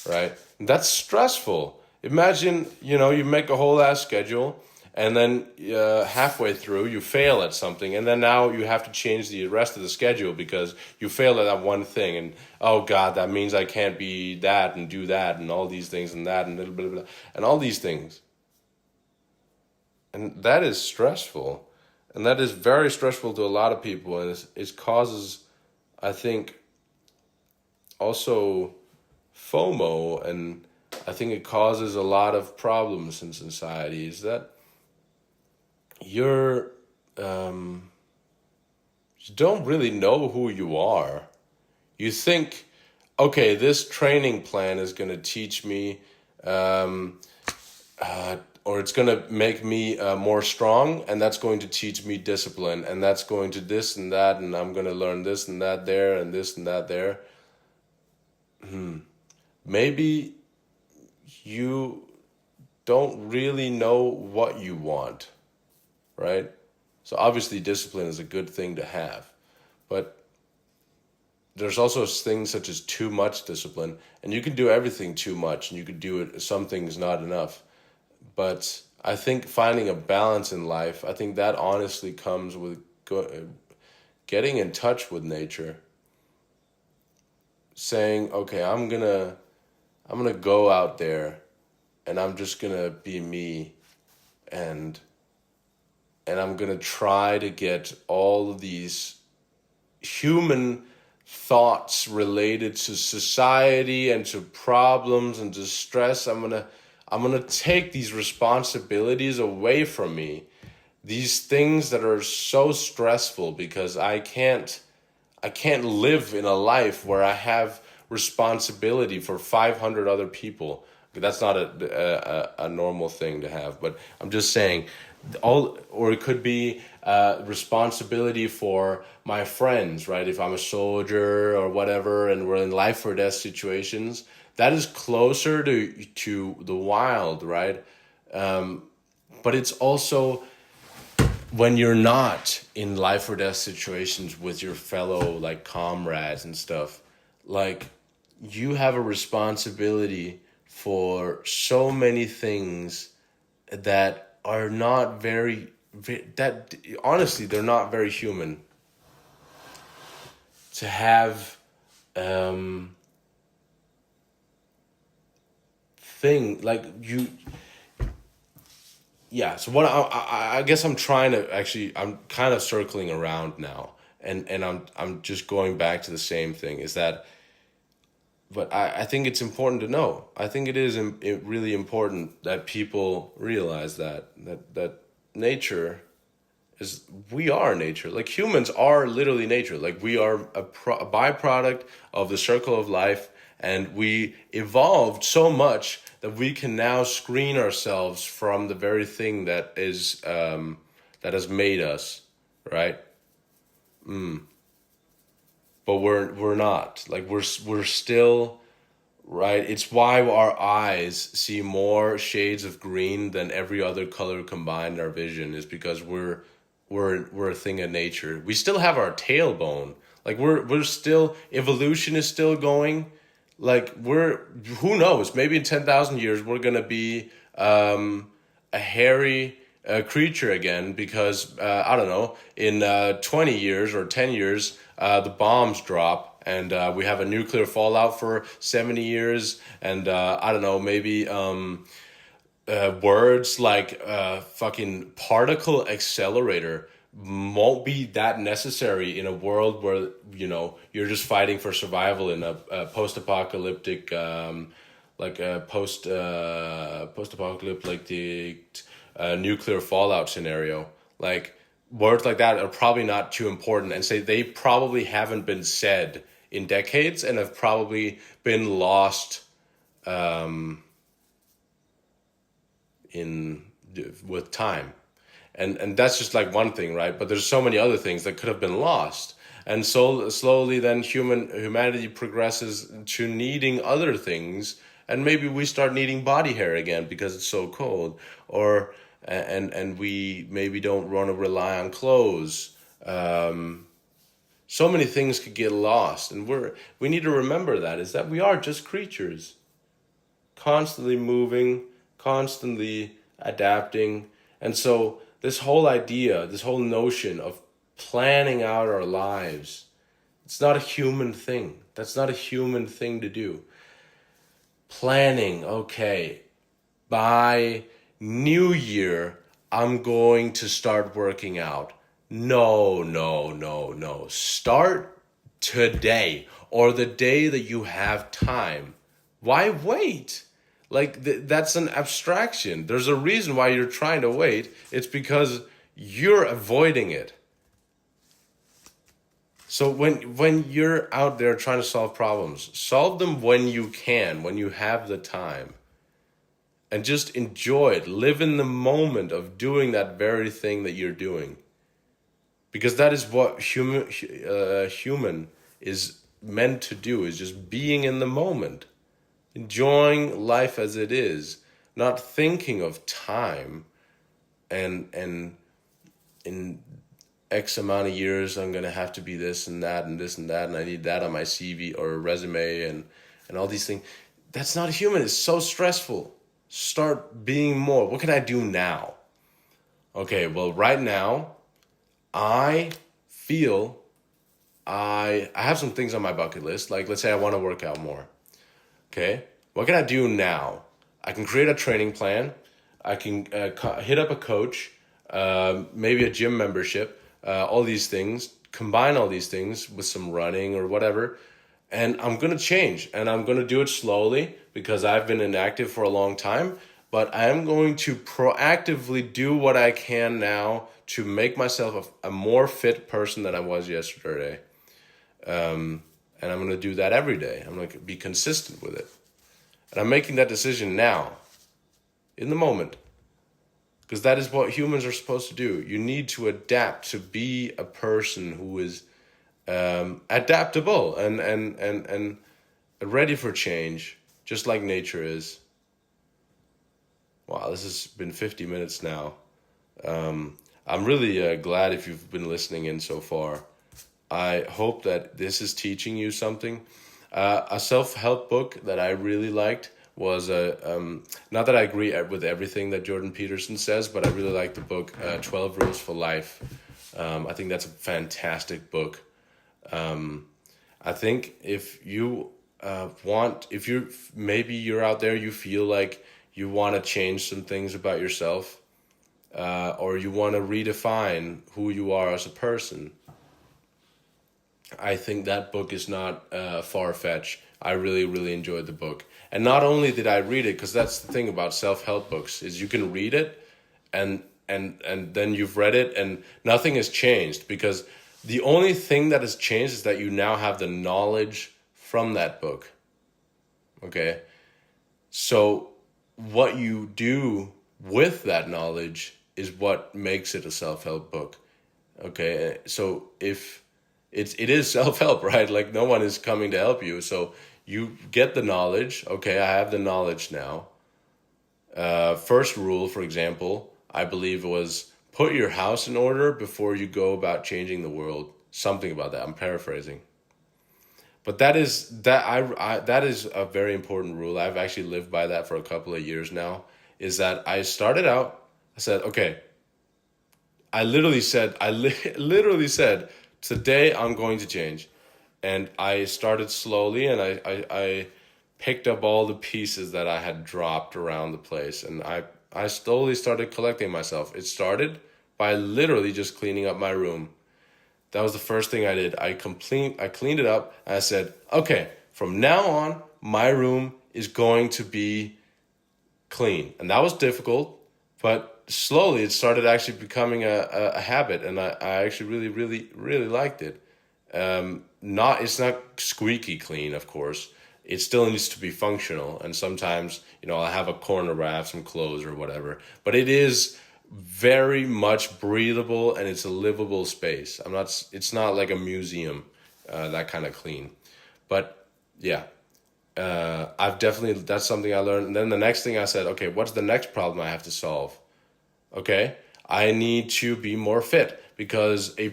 right? That's stressful. Imagine, you know, you make a whole ass schedule and then halfway through you fail at something, and then now you have to change the rest of the schedule because you failed at that one thing, and oh god, that means I can't be that and do that and all these things and that and little bit and all these things. And that is stressful. And that is very stressful to a lot of people. And it causes, I think, also FOMO. And I think it causes a lot of problems in society. Is that you don't really know who you are. You think, okay, this training plan is going to teach me or it's going to make me more strong, and that's going to teach me discipline, and that's going to this and that, and I'm going to learn this and that there, and this and that there. Maybe you don't really know what you want, right? So obviously discipline is a good thing to have, but there's also things such as too much discipline, and you can do everything too much, and you can do it, some things not enough. But I think finding a balance in life, I think that honestly comes with getting in touch with nature. Saying, okay, I'm gonna go out there, and I'm just gonna be me, and I'm gonna try to get all of these human thoughts related to society and to problems and to stress. I'm gonna take these responsibilities away from me, these things that are so stressful, because I can't live in a life where I have responsibility for 500 other people. That's not a normal thing to have, but I'm just saying, or it could be responsibility for my friends, right? If I'm a soldier or whatever, and we're in life or death situations, that is closer to the wild, right? But it's also when you're not in life or death situations with your fellow like comrades and stuff, like you have a responsibility for so many things that are not that honestly, they're not very human. To have thing like you, yeah. So what I guess I'm trying to actually, I'm kind of circling around now, and I'm just going back to the same thing, is that but I think it's important to know. I think it really important that people realize that nature is, we are nature. Like humans are literally nature. Like we are a byproduct of the circle of life, and we evolved so much that we can now screen ourselves from the very thing that has made us, right? But we're not. Like we're still, right? It's why our eyes see more shades of green than every other color combined in our vision, is because we're a thing of nature. We still have our tailbone. Like we're still, evolution is still going. Like we're, who knows? Maybe in 10,000 years we're gonna be a hairy creature again, because I don't know, in 20 years or 10 years the bombs drop, and we have a nuclear fallout for 70 years, and I don't know, maybe words like fucking particle accelerator won't be that necessary in a world where, you're just fighting for survival in a post-apocalyptic, like a post-apocalyptic nuclear fallout scenario. Like words like that are probably not too important, and say they probably haven't been said in decades and have probably been lost in with time. And that's just like one thing, right? But there's so many other things that could have been lost, and so slowly then humanity progresses to needing other things, and maybe we start needing body hair again because it's so cold, or and we maybe don't want to rely on clothes. So many things could get lost, and we need to remember that, is that we are just creatures, constantly moving, constantly adapting. And so this whole idea, this whole notion of planning out our lives, it's not a human thing. That's not a human thing to do. Planning, okay, by New Year, I'm going to start working out. No, no, no, no. Start today, or the day that you have time. Why wait? Like that's an abstraction. There's a reason why you're trying to wait. It's because you're avoiding it. So when you're out there trying to solve problems, solve them when you can, when you have the time. And just enjoy it. Live in the moment of doing that very thing that you're doing. Because that is what human is meant to do, is just being in the moment. Enjoying life as it is, not thinking of time and in X amount of years I'm gonna have to be this and that and this and that, and I need that on my CV or resume and all these things. That's not human. It's so stressful. Start being more. What can I do now? Okay, well, right now I feel I have some things on my bucket list. Like, let's say I want to work out more. Okay, what can I do now? I can create a training plan. I can hit up a coach, maybe a gym membership, all these things, combine all these things with some running or whatever. And I'm going to change, and I'm going to do it slowly because I've been inactive for a long time. But I'm going to proactively do what I can now to make myself a more fit person than I was yesterday. And I'm going to do that every day. I'm going to be consistent with it. And I'm making that decision now, in the moment. Because that is what humans are supposed to do. You need to adapt to be a person who is adaptable and ready for change, just like nature is. Wow, this has been 50 minutes now. I'm really glad if you've been listening in so far. I hope that this is teaching you something. A self-help book that I really liked was not that I agree with everything that Jordan Peterson says, but I really like the book 12 Rules for Life. I think that's a fantastic book. I think if you maybe you're out there, you feel like you want to change some things about yourself, or you want to redefine who you are as a person, I think that book is not far-fetched. I really, really enjoyed the book. And not only did I read it, because that's the thing about self-help books, is you can read it and then you've read it and nothing has changed, because the only thing that has changed is that you now have the knowledge from that book. Okay? So what you do with that knowledge is what makes it a self-help book. Okay? So if it is self-help, right? Like no one is coming to help you. So you get the knowledge. Okay, I have the knowledge now. First rule, for example, I believe was put your house in order before you go about changing the world. Something about that. I'm paraphrasing. But that is a very important rule. I've actually lived by that for a couple of years now. Is that I started out, I said, okay, literally said, today I'm going to change. And I started slowly, and I picked up all the pieces that I had dropped around the place. And I slowly started collecting myself. It started by literally just cleaning up my room. That was the first thing I did. I cleaned it up, and I said, okay, from now on, my room is going to be clean. And that was difficult, but slowly it started actually becoming a habit, and I actually really, really, really liked it. It's not squeaky clean, of course. It still needs to be functional, and sometimes, I'll have a corner where I have some clothes or whatever, but it is very much breathable, and it's a livable space. It's not like a museum, that kind of clean. But yeah, that's something I learned. And then the next thing I said, okay, what's the next problem I have to solve? Okay, I need to be more fit, because a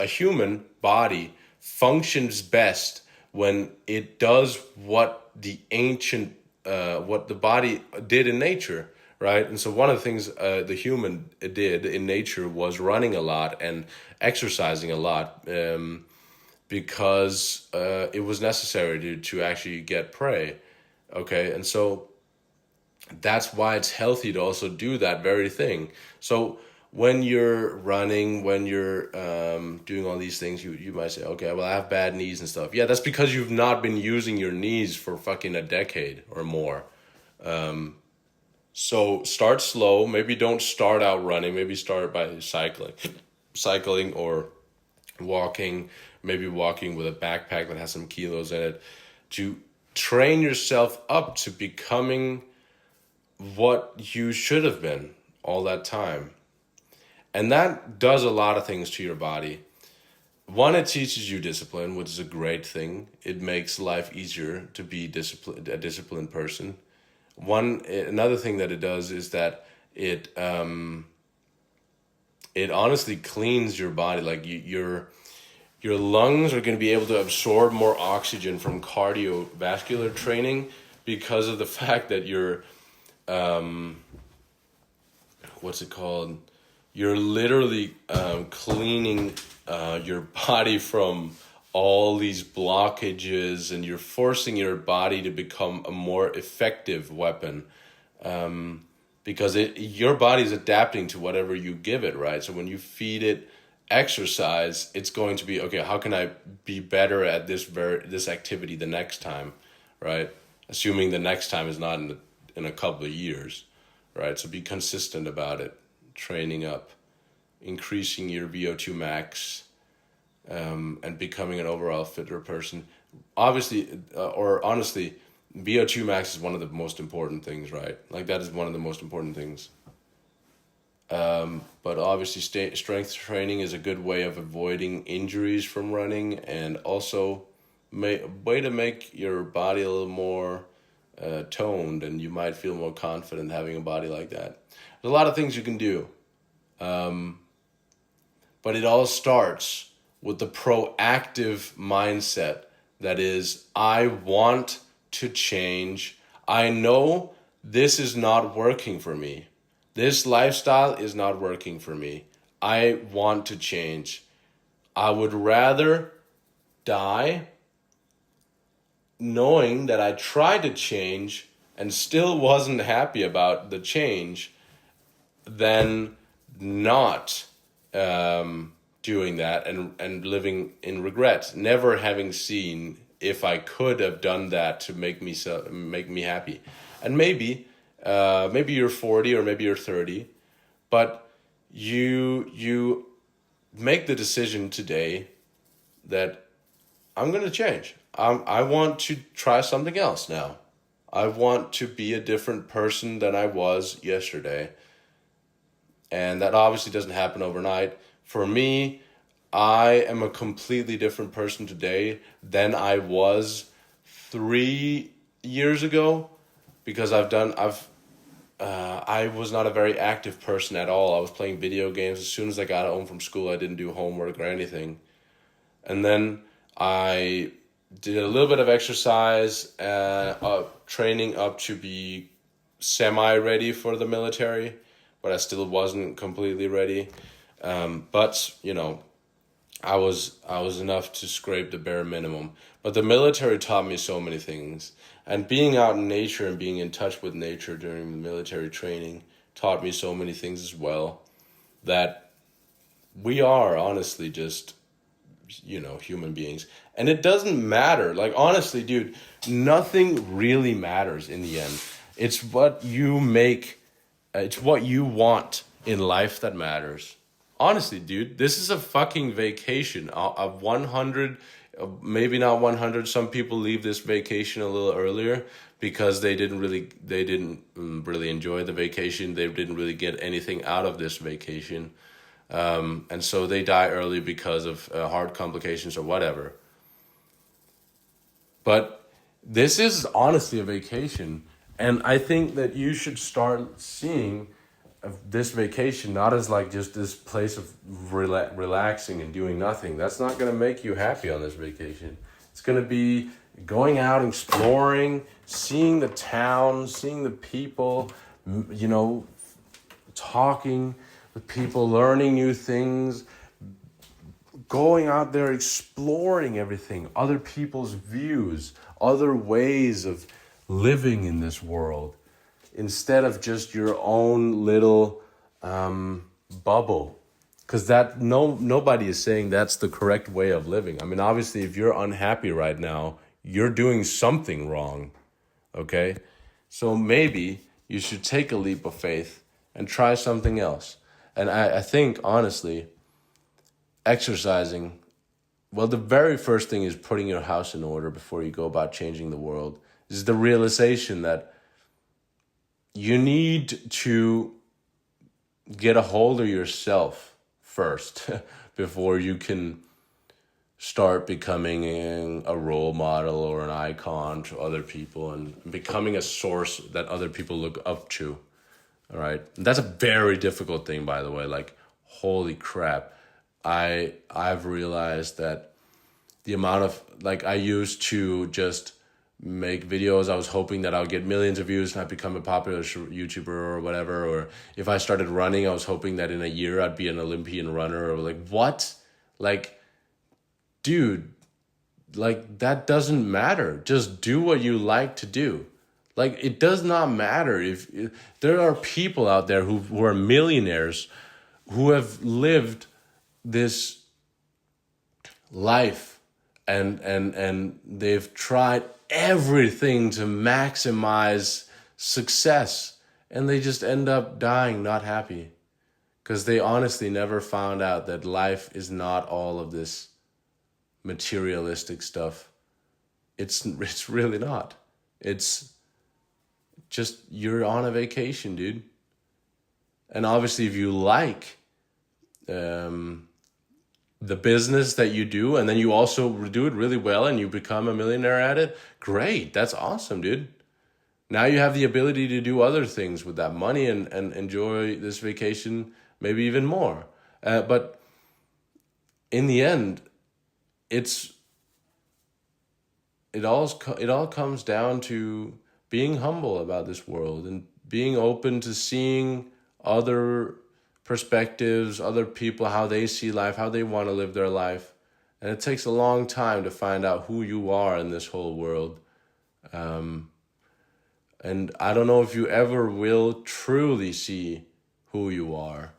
human body functions best when it does what the body did in nature, right? And so one of the things the human did in nature was running a lot and exercising a lot, because it was necessary to actually get prey. Okay, and so that's why it's healthy to also do that very thing. So when you're running, when you're doing all these things, you might say, okay, well, I have bad knees and stuff. Yeah, that's because you've not been using your knees for fucking a decade or more. So start slow. Maybe don't start out running. Maybe start by cycling or walking. Maybe walking with a backpack that has some kilos in it, to train yourself up to becoming what you should have been all that time. And that does a lot of things to your body. One, it teaches you discipline, which is a great thing. It makes life easier to be a disciplined person. Another thing that it does is that it honestly cleans your body. Like your lungs are going to be able to absorb more oxygen from cardiovascular training, because of the fact that you're what's it called? You're literally cleaning your body from all these blockages, and you're forcing your body to become a more effective weapon, because your body's adapting to whatever you give it, right? So when you feed it exercise, it's going to be, okay, how can I be better at this activity the next time, right? Assuming the next time is not in a couple of years, right? So be consistent about it, training up, increasing your VO2 max, and becoming an overall fitter person. Obviously, or honestly, VO2 max is one of the most important things, right? Like that is one of the most important things. But obviously strength training is a good way of avoiding injuries from running, and also way to make your body a little more toned, and you might feel more confident having a body like that. There's a lot of things you can do. But it all starts with the proactive mindset that is, I want to change. I know this is not working for me. This lifestyle is not working for me. I want to change. I would rather die knowing that I tried to change and still wasn't happy about the change than not doing that and living in regret, never having seen if I could have done that to make me happy. And maybe you're 40 or maybe you're 30, but you make the decision today that I'm going to change. I want to try something else now. I want to be a different person than I was yesterday. And that obviously doesn't happen overnight. For me, I am a completely different person today than I was 3 years ago, because I was not a very active person at all. I was playing video games. As soon as I got home from school, I didn't do homework or anything. And then I did a little bit of exercise, training up to be semi-ready for the military, but I still wasn't completely ready. But, I was enough to scrape the bare minimum. But the military taught me so many things. And being out in nature and being in touch with nature during the military training taught me so many things as well, that we are honestly just, human beings. And it doesn't matter. Like, honestly, dude, nothing really matters in the end. It's what you make, it's what you want in life that matters. Honestly, dude, this is a fucking vacation. A 100, maybe not 100. Some people leave this vacation a little earlier because they didn't really enjoy the vacation. They didn't really get anything out of this vacation. And so they die early because of heart complications or whatever. But this is honestly a vacation. And I think that you should start seeing this vacation not as like just this place of relaxing and doing nothing. That's not going to make you happy on this vacation. It's going to be going out, exploring, seeing the town, seeing the people, talking with people, learning new things, going out there, exploring everything, other people's views, other ways of living in this world, instead of just your own little bubble. Because nobody is saying that's the correct way of living. I mean, obviously, if you're unhappy right now, you're doing something wrong, okay? So maybe you should take a leap of faith and try something else. And I think, honestly, exercising, well, the very first thing is putting your house in order before you go about changing the world. This is the realization that you need to get a hold of yourself first before you can start becoming a role model or an icon to other people and becoming a source that other people look up to. All right. And that's a very difficult thing, by the way. Like, holy crap. I've realized that the amount of, like, I used to just make videos. I was hoping that I would get millions of views and I'd become a popular YouTuber or whatever. Or if I started running, I was hoping that in a year I'd be an Olympian runner. Or like, what? Like, dude, like, that doesn't matter. Just do what you like to do. Like, it does not matter if there are people out there who are millionaires who have lived this life and they've tried everything to maximize success, and they just end up dying not happy because they honestly never found out that life is not all of this materialistic stuff. It's really not. It's just, you're on a vacation, dude. And obviously, if you like the business that you do, and then you also do it really well and you become a millionaire at it, great. That's awesome, dude. Now you have the ability to do other things with that money and enjoy this vacation maybe even more. But in the end, it all comes down to being humble about this world and being open to seeing other perspectives, other people, how they see life, how they want to live their life. And it takes a long time to find out who you are in this whole world. And I don't know if you ever will truly see who you are.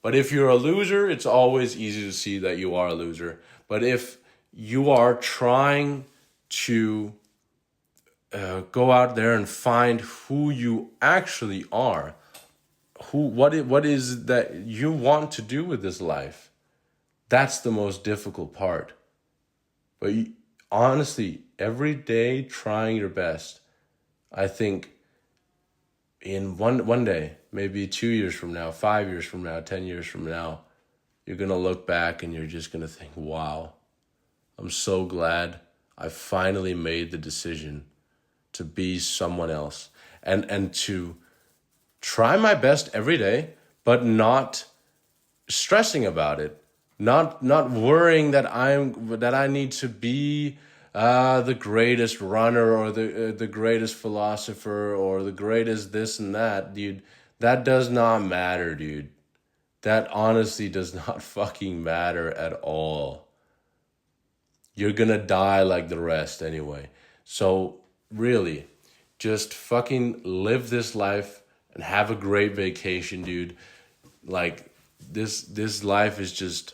But if you're a loser, it's always easy to see that you are a loser. But if you are trying to go out there and find who you actually are. What is that you want to do with this life? That's the most difficult part. But honestly, every day trying your best, I think in one day, maybe 2 years from now, 5 years from now, 10 years from now, you're gonna look back and you're just gonna think, wow, I'm so glad I finally made the decision to be someone else and to try my best every day, but not stressing about it, not worrying that I need to be the greatest runner or the greatest philosopher or the greatest this and that, dude. That does not matter, dude. That honestly does not fucking matter at all. You're gonna die like the rest anyway. So really, just fucking live this life and have a great vacation, dude. Like this life is just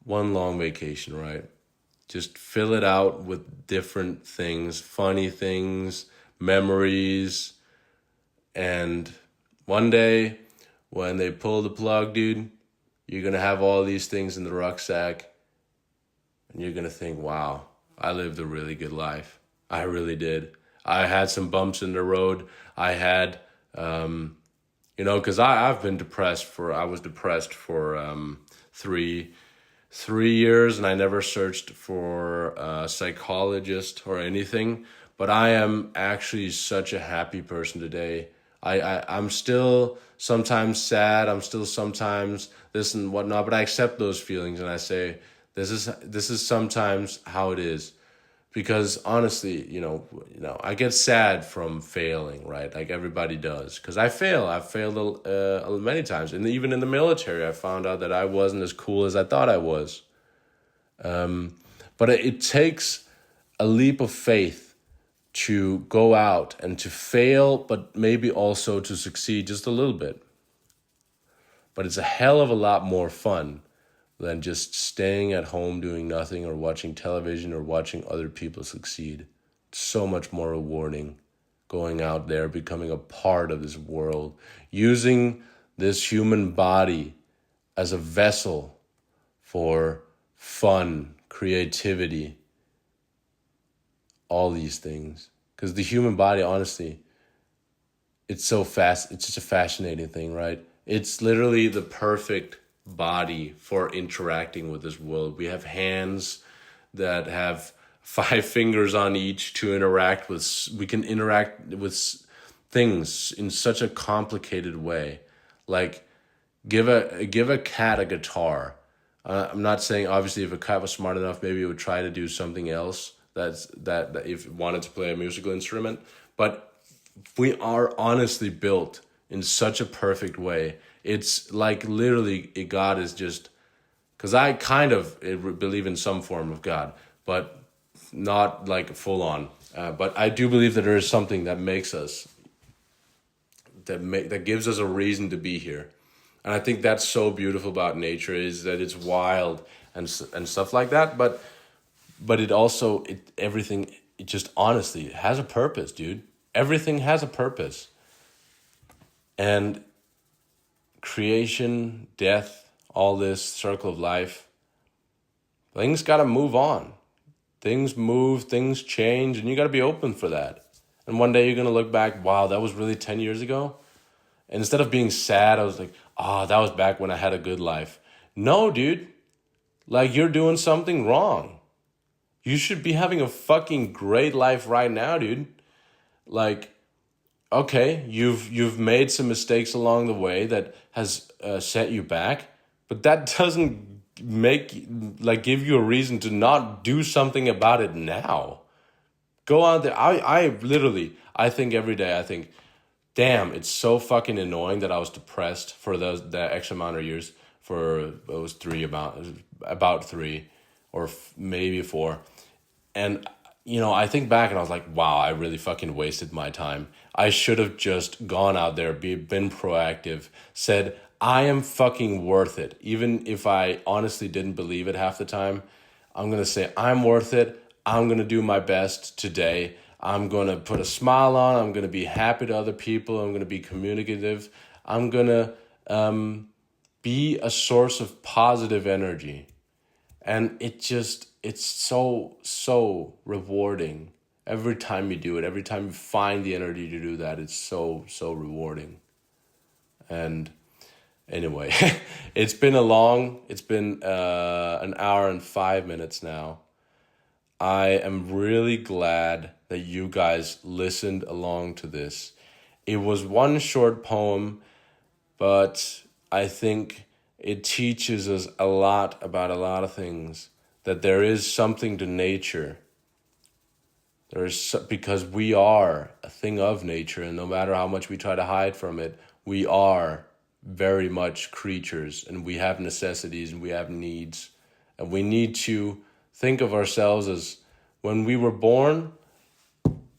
one long vacation, right? Just fill it out with different things, funny things, memories, and one day when they pull the plug, dude, you're gonna have all these things in the rucksack and you're gonna think, wow, I lived a really good life. I really did. I had some bumps in the road. I had, because I've been I was depressed for 3 years, and I never searched for a psychologist or anything. But I am actually such a happy person today. I'm still sometimes sad. I'm still sometimes this and whatnot, but I accept those feelings and I say, this is sometimes how it is. Because honestly, I get sad from failing, right? Like everybody does. Because I fail. I've failed many times. And even in the military, I found out that I wasn't as cool as I thought I was. But it takes a leap of faith to go out and to fail, but maybe also to succeed just a little bit. But it's a hell of a lot more fun than just staying at home doing nothing or watching television or watching other people succeed. It's so much more rewarding going out there, becoming a part of this world, using this human body as a vessel for fun, creativity, all these things. Because the human body, honestly, it's so fast. It's just a fascinating thing, right? It's literally the perfect body for interacting with this world. We have hands that have 5 fingers on each to interact with. We can interact with things in such a complicated way. Like give a cat a guitar. I'm not saying obviously if a cat was smart enough, maybe it would try to do something else. That if it wanted to play a musical instrument, but we are honestly built in such a perfect way. It's like literally God is just, because I kind of believe in some form of God, but not like full on. But I do believe that there is something that makes us, that gives us a reason to be here. And I think that's so beautiful about nature, is that it's wild and stuff like that. But it also, everything, it just honestly has a purpose, dude. Everything has a purpose. And creation, death, all this circle of life, things got to move on. Things move, things change, and you got to be open for that. And one day you're going to look back, wow, that was really 10 years ago? And instead of being sad, I was like, that was back when I had a good life. No, dude. Like, you're doing something wrong. You should be having a fucking great life right now, dude. Like, okay, you've made some mistakes along the way that has set you back, but that doesn't give you a reason to not do something about it now. Go out there. I think every day, I think, damn, it's so fucking annoying that I was depressed for that X amount of years. For those about 3 or maybe 4. And, I think back and I was like, wow, I really fucking wasted my time. I should have just gone out there, been proactive, said, I am fucking worth it. Even if I honestly didn't believe it half the time, I'm going to say, I'm worth it. I'm going to do my best today. I'm going to put a smile on. I'm going to be happy to other people. I'm going to be communicative. I'm going to be a source of positive energy. And it's so rewarding. Every time you do it, every time you find the energy to do that, it's so rewarding. And anyway, it's been an hour and 5 minutes now. I am really glad that you guys listened along to this. It was one short poem, but I think it teaches us a lot about a lot of things. That there is something to nature. Because we are a thing of nature, and no matter how much we try to hide from it, we are very much creatures, and we have necessities and we have needs. And we need to think of ourselves as, when we were born,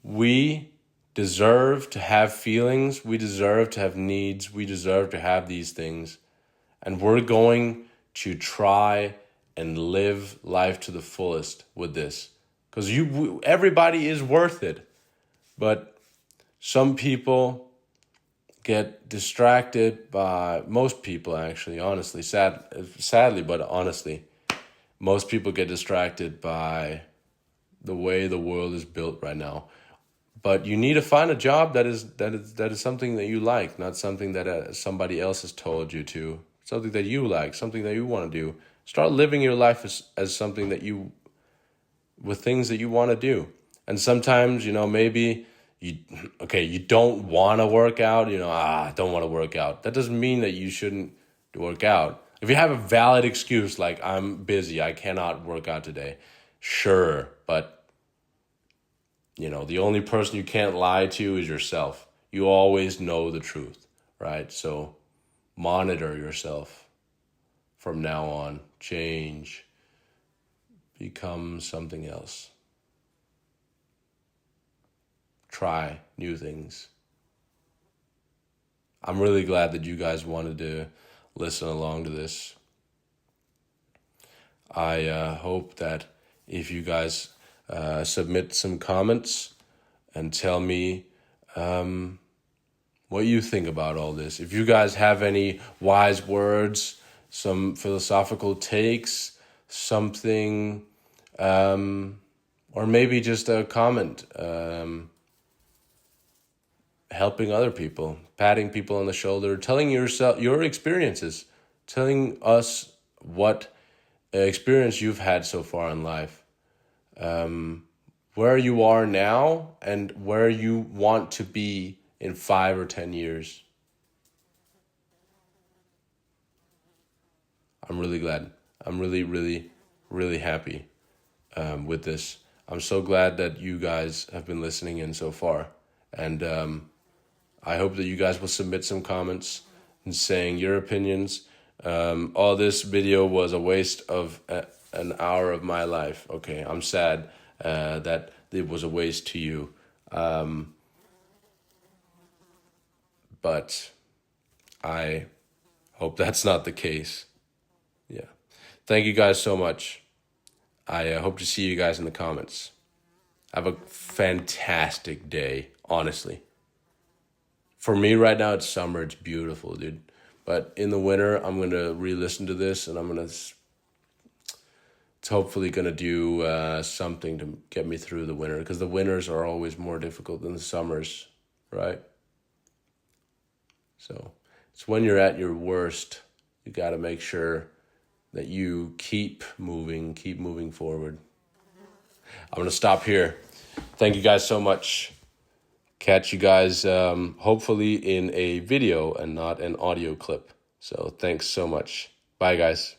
we deserve to have feelings, we deserve to have needs, we deserve to have these things. And we're going to try and live life to the fullest with this. Because everybody is worth it. But some people get distracted by, most people actually, honestly, sadly, but honestly, most people get distracted by the way the world is built right now. But you need to find a job that is something that you like, not something that somebody else has told you to. Something that you like, something that you want to do. Start living your life as something that with things that you want to do. And sometimes, maybe you don't want to work out, I don't want to work out. That doesn't mean that you shouldn't work out. If you have a valid excuse, like I'm busy, I cannot work out today, sure, but the only person you can't lie to is yourself. You always know the truth, right? So monitor yourself from now on. Change. Become something else. Try new things. I'm really glad that you guys wanted to listen along to this. I hope that if you guys submit some comments and tell me what you think about all this. If you guys have any wise words, some philosophical takes, something, or maybe just a comment, helping other people, patting people on the shoulder, telling yourself your experiences, telling us what experience you've had so far in life, where you are now and where you want to be in 5 or 10 years. I'm really glad. I'm really, really, really happy with this. I'm so glad that you guys have been listening in so far. And I hope that you guys will submit some comments and saying your opinions. All this video was a waste of an hour of my life. Okay, I'm sad that it was a waste to you. But I hope that's not the case. Yeah. Thank you guys so much. I hope to see you guys in the comments. Have a fantastic day, honestly. For me right now, it's summer. It's beautiful, dude. But in the winter, I'm going to re-listen to this, and it's hopefully going to do something to get me through the winter, because the winters are always more difficult than the summers, right? So it's when you're at your worst, you got to make sure that you keep moving forward. I'm going to stop here. Thank you guys so much. Catch you guys hopefully in a video and not an audio clip. So thanks so much. Bye, guys.